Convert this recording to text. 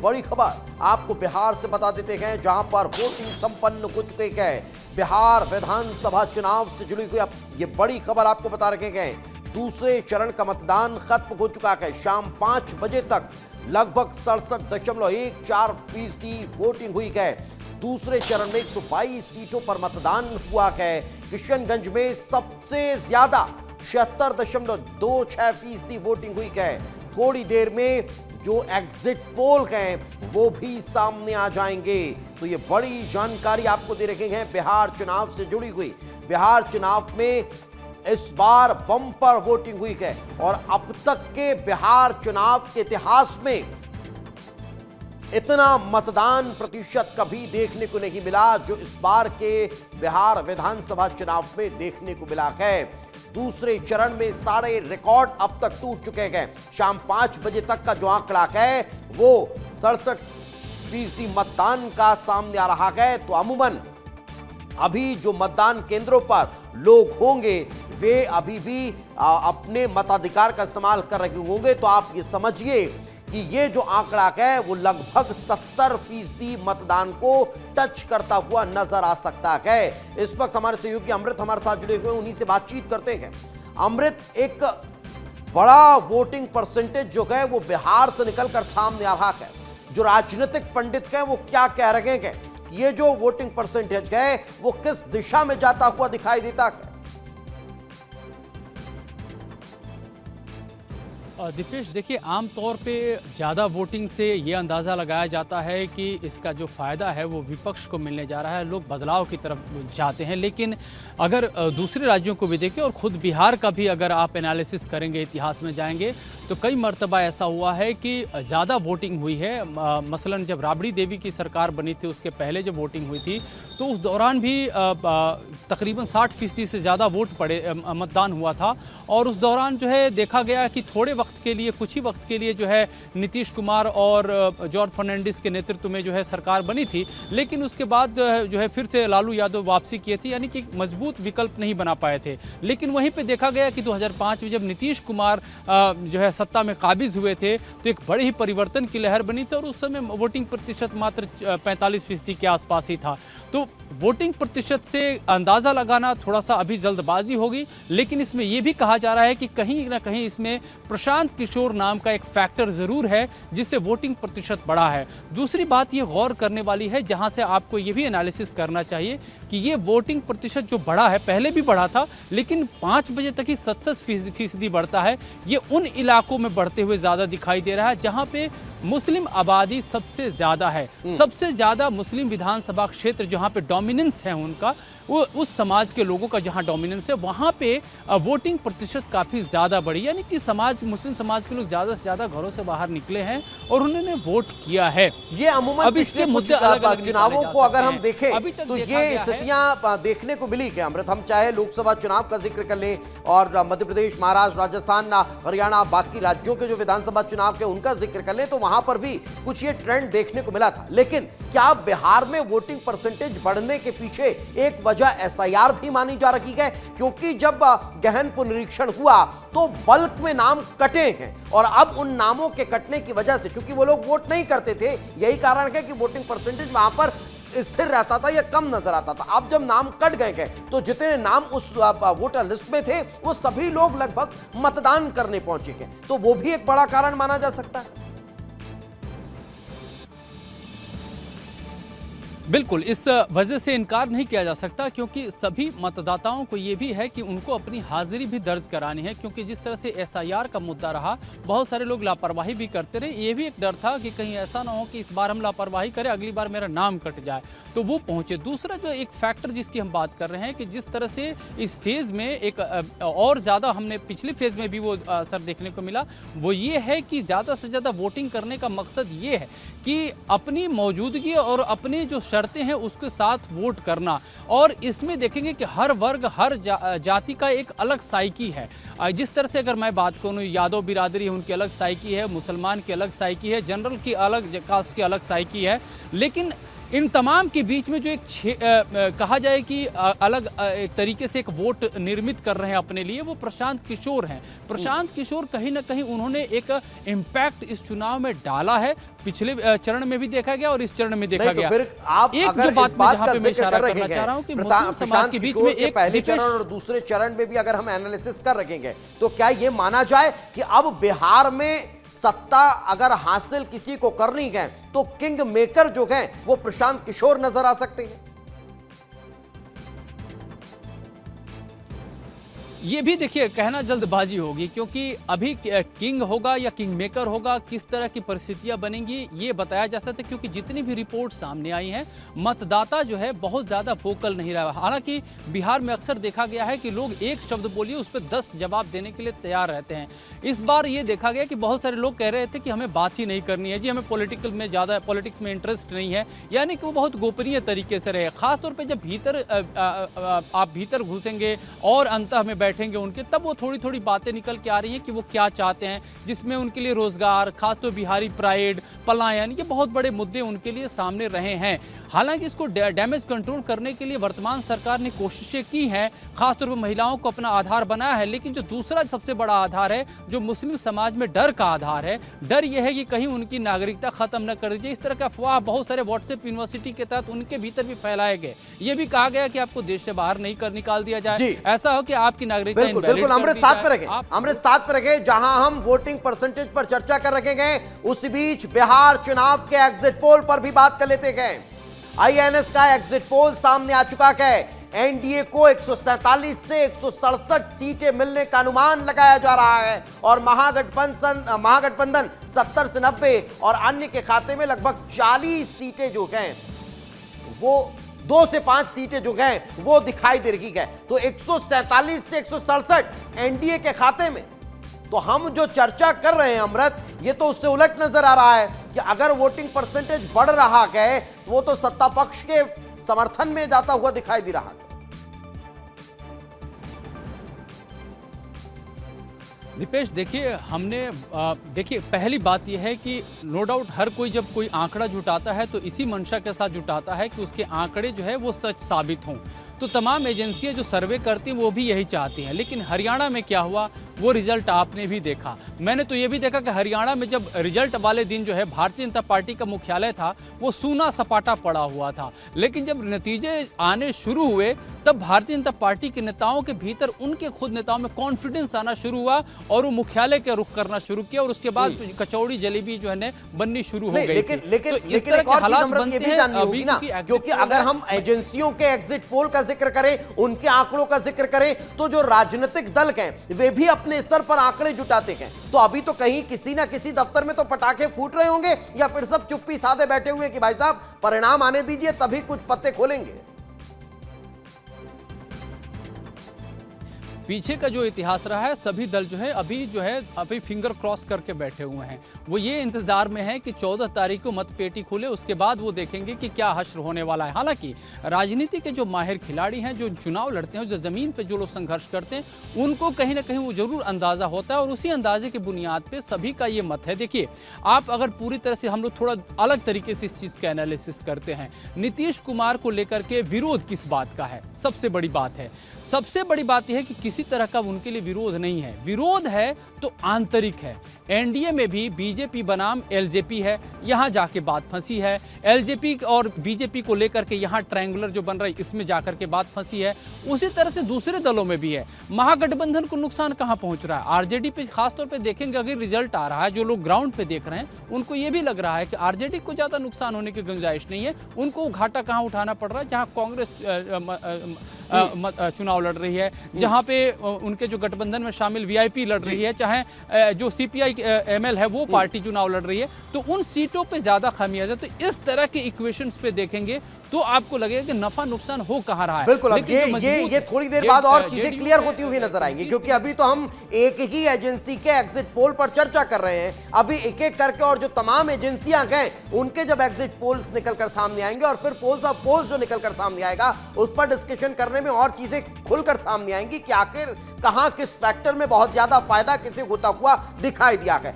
बड़ी खबर आपको बिहार से बता देते हैं, जहां पर वोटिंग संपन्न हो चुके हैं। बिहार विधानसभा चुनाव से जुड़ी हुई अब ये बड़ी खबर आपको बता रखे गए। दूसरे चरण का मतदान खत्म हो चुका है। शाम 5 बजे तक लगभग 67.14% वोटिंग हुई है। दूसरे चरण में 122 सीटों पर मतदान हुआ है। किशनगंज में सबसे ज्यादा 76.26% वोटिंग हुई है। थोड़ी देर में जो एग्जिट पोल हैं वो भी सामने आ जाएंगे। तो ये बड़ी जानकारी आपको दे रखे हैं बिहार चुनाव से जुड़ी हुई। बिहार चुनाव में इस बार बम्पर वोटिंग हुई है और अब तक के बिहार चुनाव के इतिहास में इतना मतदान प्रतिशत कभी देखने को नहीं मिला जो इस बार के बिहार विधानसभा चुनाव में देखने को मिला है। दूसरे चरण में सारे रिकॉर्ड अब तक टूट चुके हैं। शाम 5 बजे तक का जो आंकड़ा है वो 67% मतदान का सामने आ रहा है। तो अमूमन अभी जो मतदान केंद्रों पर लोग होंगे वे अभी भी अपने मताधिकार का इस्तेमाल कर रहे होंगे। तो आप ये समझिए कि ये जो आंकड़ा है वो लगभग 70% मतदान को टच करता हुआ नजर आ सकता है। इस वक्त हमारे सहयोगी अमृत हमारे साथ जुड़े हुए, उन्हीं से बातचीत करते हैं। अमृत, एक बड़ा वोटिंग परसेंटेज जो है वो बिहार से निकलकर सामने आ रहा है। जो राजनीतिक पंडित हैं वो क्या कह रहे हैं, ये जो वोटिंग परसेंटेज है वो किस दिशा में जाता हुआ दिखाई देता है? दीपेश, देखिए, आमतौर पे ज़्यादा वोटिंग से ये अंदाज़ा लगाया जाता है कि इसका जो फ़ायदा है वो विपक्ष को मिलने जा रहा है, लोग बदलाव की तरफ जाते हैं। लेकिन अगर दूसरे राज्यों को भी देखें और ख़ुद बिहार का भी अगर आप एनालिसिस करेंगे, इतिहास में जाएंगे, तो कई मर्तबा ऐसा हुआ है कि ज़्यादा वोटिंग हुई है। मसलन जब राबड़ी देवी की सरकार बनी थी उसके पहले जब वोटिंग हुई थी तो उस दौरान भी तकरीबन 60% से ज़्यादा मतदान हुआ था। और उस दौरान जो है देखा गया कि थोड़े वक्त के लिए, कुछ ही वक्त के लिए जो है नीतीश कुमार और जॉर्ज फर्नांडिस के नेतृत्व में जो है सरकार बनी थी। लेकिन उसके बाद जो है फिर से लालू यादव वापसी किए थे, यानी कि मजबूत विकल्प नहीं बना पाए थे। लेकिन वहीं पे देखा गया कि 2005 में जब नीतीश कुमार जो है सत्ता में काबिज हुए थे तो एक बड़े ही परिवर्तन की लहर बनी थी और उस समय वोटिंग प्रतिशत मात्र 45% के आसपास ही था। तो वोटिंग प्रतिशत से अंदाज़ा लगाना थोड़ा सा अभी जल्दबाजी होगी। लेकिन इसमें यह भी कहा जा रहा है कि कहीं ना कहीं इसमें प्रशांत किशोर नाम का एक फैक्टर ज़रूर है जिससे वोटिंग प्रतिशत बढ़ा है। दूसरी बात ये गौर करने वाली है, जहां से आपको ये भी एनालिसिस करना चाहिए कि ये वोटिंग प्रतिशत जो बढ़ा है, पहले भी बढ़ा था लेकिन 5 बजे तक ही 67% बढ़ता है। ये उन इलाकों में बढ़ते हुए ज़्यादा दिखाई दे रहा है जहां पे मुस्लिम आबादी सबसे ज़्यादा है। सबसे ज़्यादा मुस्लिम विधानसभा क्षेत्र जहां पे डोमिनेंस है उनका, वो उस समाज के लोगों का जहां डोमिनेंस है वहां पे वोटिंग प्रतिशत काफ़ी ज़्यादा बढ़ी, यानी कि मुस्लिम समाज के लोग ज़्यादा से ज़्यादा घरों से बाहर निकले हैं और उन्होंने वोट किया है। ये अमूमन अब इसके मुद्दे अलग चुनावों को अगर हम देखें तो ये स्थितियां देखने को मिली कि अमृत, हम चाहे लोकसभा चुनाव का जिक्र कर लें और मध्य प्रदेश, महाराष्ट्र, राजस्थान, हरियाणा, बाकी राज्यों के जो विधानसभा चुनाव के उनका जिक्र कर लें तो वहां पर भी कुछ ये ट्रेंड देखने को मिला था। लेकिन क्या बिहार में वोटिंग परसेंटेज बढ़ने के पीछे एक वजह एसआईआर भी मानी जा रही है? क्योंकि जब गहन पुनरीक्षण हुआ तो बल्क में नाम कटे हैं और अब उन नामों के कटने की वजह से, चूंकि वो लोग वोट नहीं करते थे, यही कारण है कि वोटिंग परसेंटेज वहां पर स्थिर रहता था या कम नजर आता था। अब जब नाम कट गए तो जितने नाम उस वोटर लिस्ट में थे वो सभी लोग लगभग मतदान करने पहुंचे हैं। तो वो भी एक बड़ा कारण माना जा सकता है। बिल्कुल, इस वजह से इनकार नहीं किया जा सकता क्योंकि सभी मतदाताओं को ये भी है कि उनको अपनी हाजिरी भी दर्ज करानी है। क्योंकि जिस तरह से एसआईआर का मुद्दा रहा, बहुत सारे लोग लापरवाही भी करते रहे। ये भी एक डर था कि कहीं ऐसा ना हो कि इस बार हम लापरवाही करें, अगली बार मेरा नाम कट जाए, तो वो पहुंचे। दूसरा जो एक फैक्टर जिसकी हम बात कर रहे हैं कि जिस तरह से इस फेज़ में एक और ज़्यादा हमने पिछले फेज़ में भी वो असर देखने को मिला, वो ये है कि ज़्यादा से ज़्यादा वोटिंग करने का मकसद ये है कि अपनी मौजूदगी और अपनी जो शर्तें हैं उसके साथ वोट करना। और इसमें देखेंगे कि हर वर्ग, हर जाति का एक अलग साइकी है। जिस तरह से अगर मैं बात करूँ, यादव बिरादरी है, उनकी अलग साइकी है, मुसलमान की अलग साइकी है, जनरल की अलग, कास्ट की अलग साइकी है। लेकिन इन तमाम के बीच में जो एक कहा जाए कि अलग एक तरीके से एक वोट निर्मित कर रहे हैं अपने लिए, वो प्रशांत किशोर हैं। प्रशांत किशोर कहीं ना कहीं उन्होंने एक इम्पैक्ट इस चुनाव में डाला है, पिछले चरण में भी देखा गया और इस चरण में देखा गया। फिर आप एक अगर जो बात इस बात जहां का पे मैं जिक्र इशारा कर करना रखे चाह रहा हूं कि हैं, मुस्लिम समाज के बीच में एक पहले चरण और दूसरे चरण में भी अगर हम एनालिसिस कर रखेंगे तो क्या ये माना जाए कि अब बिहार में सत्ता अगर हासिल किसी को करनी है तो किंग मेकर जो है वो प्रशांत किशोर नजर आ सकते हैं? ये भी देखिए कहना जल्दबाजी होगी, क्योंकि अभी किंग होगा या किंग मेकर होगा, किस तरह की परिस्थितियां बनेंगी ये बताया जा सकता है, क्योंकि जितनी भी रिपोर्ट सामने आई हैं मतदाता जो है बहुत ज़्यादा वोकल नहीं रहा। हालांकि बिहार में अक्सर देखा गया है कि लोग एक शब्द बोलिए उस पर 10 जवाब देने के लिए तैयार रहते हैं। इस बार ये देखा गया कि बहुत सारे लोग कह रहे थे कि हमें बात ही नहीं करनी है जी, हमें पॉलिटिक्स में इंटरेस्ट नहीं है, यानी कि वो बहुत गोपनीय तरीके से रहे। खासतौर पर जब आप भीतर घुसेंगे और अंतः में बैठेंगे उनके, तब वो थोड़ी थोड़ी बातें निकल के आ रही हैं कि वो क्या चाहते हैं, जिसमें उनके लिए रोजगार, खासतौर बिहारी प्राइड, पलायन, ये बहुत बड़े मुद्दे उनके लिए सामने रहे हैं। हालांकि इसको डैमेज कंट्रोल करने के लिए वर्तमान सरकार ने कोशिशें की हैं, खासतौर पर महिलाओं को अपना आधार बनाया है, लेकिन जो दूसरा सबसे बड़ा आधार है, जो मुस्लिम समाज में डर का आधार है, डर यह है कि कहीं उनकी नागरिकता खत्म न कर दीजिए। इस तरह का अफवाह बहुत सारे व्हाट्सएप यूनिवर्सिटी के तहत उनके भीतर भी फैलाए गए। ये भी कहा गया कि आपको देश से बाहर नहीं कर निकाल दिया जाए, ऐसा हो कि आपकी नागरिकता बिल्कुल अमृत साथ पे रखे, अमृत साथ पे रखे। जहां हम वोटिंग परसेंटेज पर चर्चा कर रखे गए, उस बीच बिहार चुनाव के एग्जिट पोल पर भी बात कर लेते गए। आईएनएस का एग्जिट पोल सामने आ चुका है। एनडीए को 147 से 167 सीटें मिलने का अनुमान लगाया जा रहा है और महागठबंधन 70 से 90 और अन्य के खाते में लगभग 40 सीटें जो हैं वो 2 से 5 सीटें जो हैं वो दिखाई दे रही है। तो 147 से 167 एनडीए के खाते में। तो हम जो चर्चा कर रहे हैं अमृत, ये तो उससे उलट नजर आ रहा है कि अगर वोटिंग परसेंटेज बढ़ रहा है तो वो तो सत्ता पक्ष के समर्थन में जाता हुआ दिखाई दे रहा है। दीपेश, देखिए पहली बात यह है कि नो डाउट हर कोई जब कोई आंकड़ा जुटाता है तो इसी मंशा के साथ जुटाता है कि उसके आंकड़े जो है वो सच साबित हों। तो तमाम एजेंसियां जो सर्वे करती हैं वो भी यही चाहती हैं। लेकिन हरियाणा में क्या हुआ वो रिजल्ट आपने भी देखा, मैंने तो ये भी देखा कि हरियाणा में जब रिजल्ट वाले दिन जो है भारतीय जनता पार्टी का मुख्यालय था वो सूना सपाटा पड़ा हुआ था। लेकिन जब नतीजे आने शुरू हुए तब भारतीय जनता पार्टी के नेताओं के भीतर, उनके खुद नेताओं में कॉन्फिडेंस आना शुरू हुआ और वो मुख्यालय के रुख करना शुरू किया और उसके बाद कचौड़ी जलेबी जो है बननी शुरू हो गई। लेकिन एक और चीज अमृत ये भी जाननी होगी ना, क्योंकि अगर हम एजेंसियों के एग्जिट पोल का जिक्र करें, उनके आंकड़ों का जिक्र करें, तो जो राजनीतिक दल हैं वे भी अपने स्तर पर आंकड़े जुटाते हैं। तो अभी तो कहीं किसी ना किसी दफ्तर में तो पटाखे फूट रहे होंगे, या फिर सब चुप्पी साधे बैठे हुए कि भाई साहब परिणाम आने दीजिए तभी कुछ पत्ते खोलेंगे। पीछे का जो इतिहास रहा है, सभी दल जो है अभी फिंगर क्रॉस करके बैठे हुए हैं। वो ये इंतजार में है कि 14 तारीख को मतपेटी खुले, उसके बाद वो देखेंगे कि क्या हश्र होने वाला है। हालांकि राजनीति के जो माहिर खिलाड़ी हैं, जो चुनाव लड़ते हैं, जो जमीन पे जो लोग संघर्ष करते हैं, उनको कहीं ना कहीं वो जरूर अंदाजा होता है और उसी अंदाजे की बुनियाद पे सभी का ये मत है। देखिए, आप अगर पूरी तरह से, हम लोग थोड़ा अलग तरीके से इस चीज का एनालिसिस करते हैं, नीतीश कुमार को लेकर के विरोध किस बात का है? सबसे बड़ी बात है, सबसे बड़ी बात यह है कि किसी तरह का उनके लिए विरोध नहीं है। विरोध है तो आंतरिक है। एनडीए में भी बीजेपी बनाम एलजेपी है, यहां जाके बात फंसी है। एलजेपी और बीजेपी को लेकर के यहां ट्रायंगुलर जो बन रहा है, इसमें जाकर के बात फंसी है। उसी तरह से दूसरे दलों में भी है। महागठबंधन को नुकसान कहां पहुंच रहा है? आरजेडी पे खासतौर पे देखेंगे, अगर रिजल्ट आ रहा है, जो लोग ग्राउंड पे देख रहे हैं उनको ये भी लग रहा है कि आरजेडी को ज्यादा नुकसान होने की गुंजाइश नहीं है। उनको घाटा कहां उठाना पड़ रहा है? जहां कांग्रेस चुनाव लड़ रही है, जहां पे उनके जो गठबंधन में शामिल वीआईपी लड़ रही है, चाहे जो सीपीआई एमएल है वो पार्टी चुनाव लड़ रही है, तो उन सीटों पे ज्यादा खामियाजा। तो इस तरह के इक्वेशंस पे देखेंगे तो आपको लगेगा कि नफा नुकसान हो कहां रहा है। बिल्कुल, अब ये थोड़ी देर बाद और चीजें क्लियर होती हुई नजर आएंगी, क्योंकि अभी तो हम एक ही एजेंसी के एग्जिट पोल पर चर्चा कर रहे हैं। अभी एक एक करके और जो तमाम एजेंसियां गए उनके जब एग्जिट पोल्स निकलकर सामने आएंगे और फिर पोल्स ऑफ पोल्स जो निकलकर सामने आएगा उस पर डिस्कशन करने में और चीजें खुलकर सामने आएंगी कि आखिर कहां किस फैक्टर में बहुत ज्यादा फायदा किसे होता हुआ दिखाई दिया है।